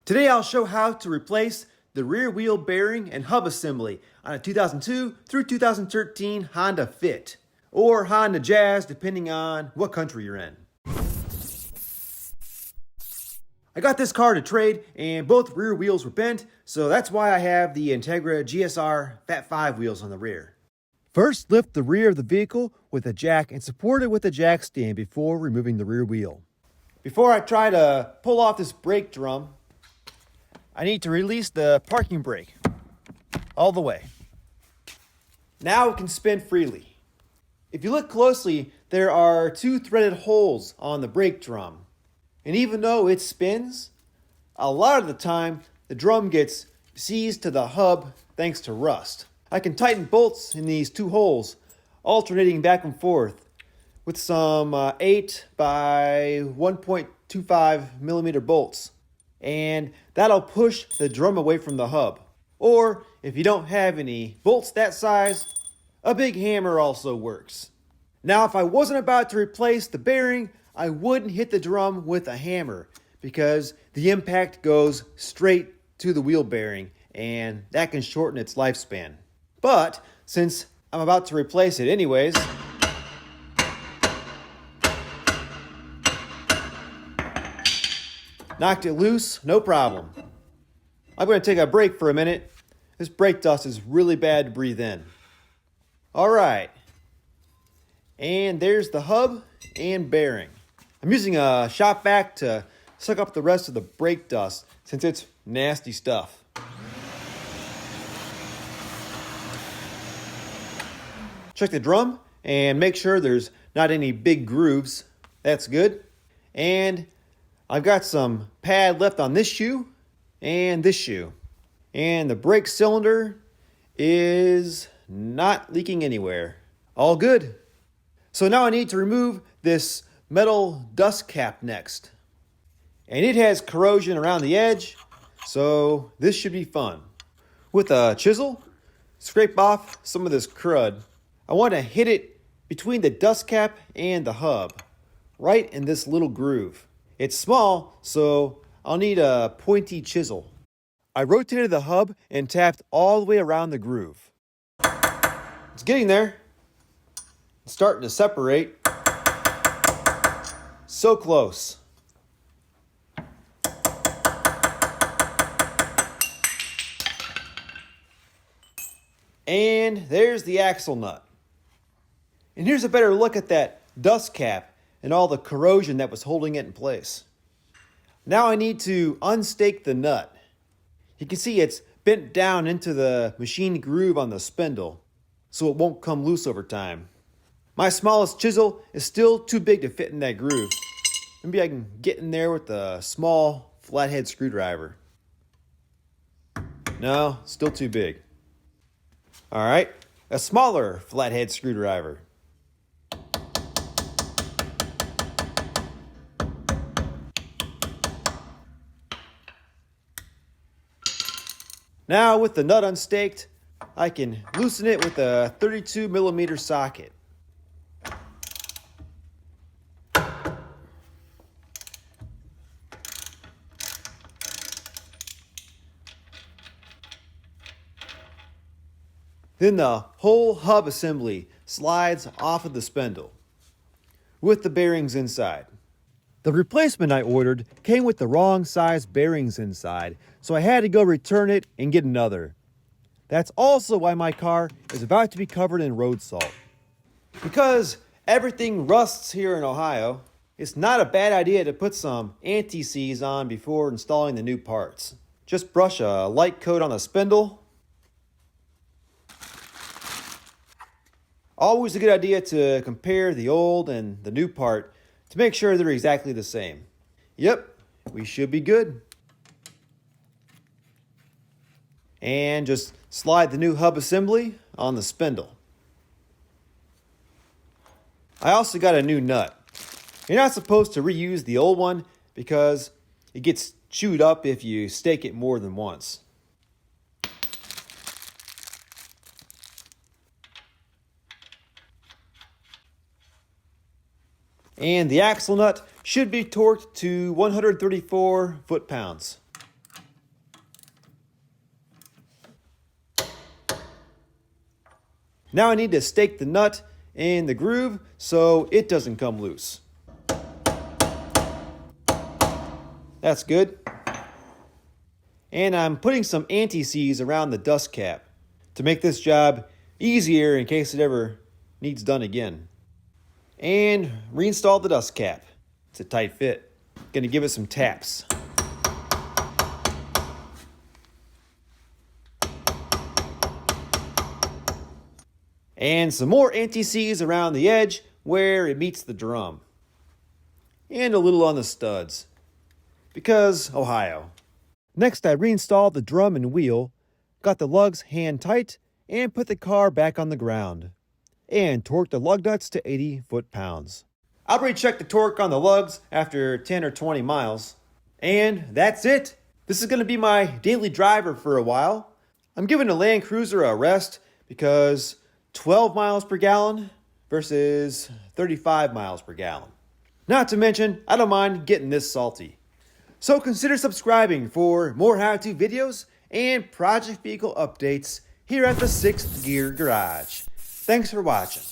Today I'll show how to replace the rear wheel bearing and hub assembly on a 2002 through 2013 Honda Fit or Honda Jazz depending on what country you're in. I got this car to trade and both rear wheels were bent, so that's why I have the Integra GSR Fat 5 wheels on the rear. First, lift the rear of the vehicle with a jack and support it with a jack stand before removing the rear wheel. Before I try to pull off this brake drum, I need to release the parking brake all the way. Now it can spin freely. If you look closely, there are two threaded holes on the brake drum. And even though it spins, a lot of the time the drum gets seized to the hub thanks to rust. I can tighten bolts in these two holes, alternating back and forth with some 8 by 1.25 millimeter bolts. And that'll push the drum away from the hub. Or if you don't have any bolts that size, a big hammer also works. Now, if I wasn't about to replace the bearing, I wouldn't hit the drum with a hammer because the impact goes straight to the wheel bearing and that can shorten its lifespan. But since I'm about to replace it anyways, knocked it loose, no problem. I'm going to take a break for a minute. This brake dust is really bad to breathe in. All right. And there's the hub and bearing. I'm using a shop vac to suck up the rest of the brake dust since it's nasty stuff. Check the drum and make sure there's not any big grooves. That's good. And I've got some pad left on this shoe and this shoe. And the brake cylinder is not leaking anywhere. All good. So now I need to remove this metal dust cap next. And it has corrosion around the edge, so this should be fun. With a chisel, scrape off some of this crud. I want to hit it between the dust cap and the hub, right in this little groove. It's small, so I'll need a pointy chisel. I rotated the hub and tapped all the way around the groove. It's getting there. It's starting to separate. So close. And there's the axle nut. And here's a better look at that dust cap and all the corrosion that was holding it in place. Now I need to unstake the nut. You can see it's bent down into the machined groove on the spindle, so it won't come loose over time. My smallest chisel is still too big to fit in that groove. Maybe I can get in there with a small flathead screwdriver. No, still too big. All right, a smaller flathead screwdriver. Now with the nut unstaked, I can loosen it with a 32 millimeter socket. Then the whole hub assembly slides off of the spindle with the bearings inside. The replacement I ordered came with the wrong size bearings inside, so I had to go return it and get another. That's also why my car is about to be covered in road salt. Because everything rusts here in Ohio, it's not a bad idea to put some anti-seize on before installing the new parts. Just brush a light coat on the spindle. Always a good idea to compare the old and the new part to make sure they're exactly the same. Yep, we should be good. And just slide the new hub assembly on the spindle. I also got a new nut. You're not supposed to reuse the old one because it gets chewed up if you stake it more than once. And the axle nut should be torqued to 134 foot-pounds. Now I need to stake the nut in the groove so it doesn't come loose. That's good. And I'm putting some anti-seize around the dust cap to make this job easier in case it ever needs done again. And reinstall the dust cap. It's a tight fit. Gonna give it some taps. And some more anti-seize around the edge where it meets the drum. And a little on the studs. Because Ohio. Next, I reinstalled the drum and wheel, got the lugs hand tight, and put the car back on the ground. And torqued the lug nuts to 80 foot-pounds. I'll recheck the torque on the lugs after 10 or 20 miles. And that's it. This is going to be my daily driver for a while. I'm giving the Land Cruiser a rest because 12 miles per gallon versus 35 miles per gallon. Not to mention, I don't mind getting this salty. So consider subscribing for more how-to videos and project vehicle updates here at the 6th Gear Garage. Thanks for watching.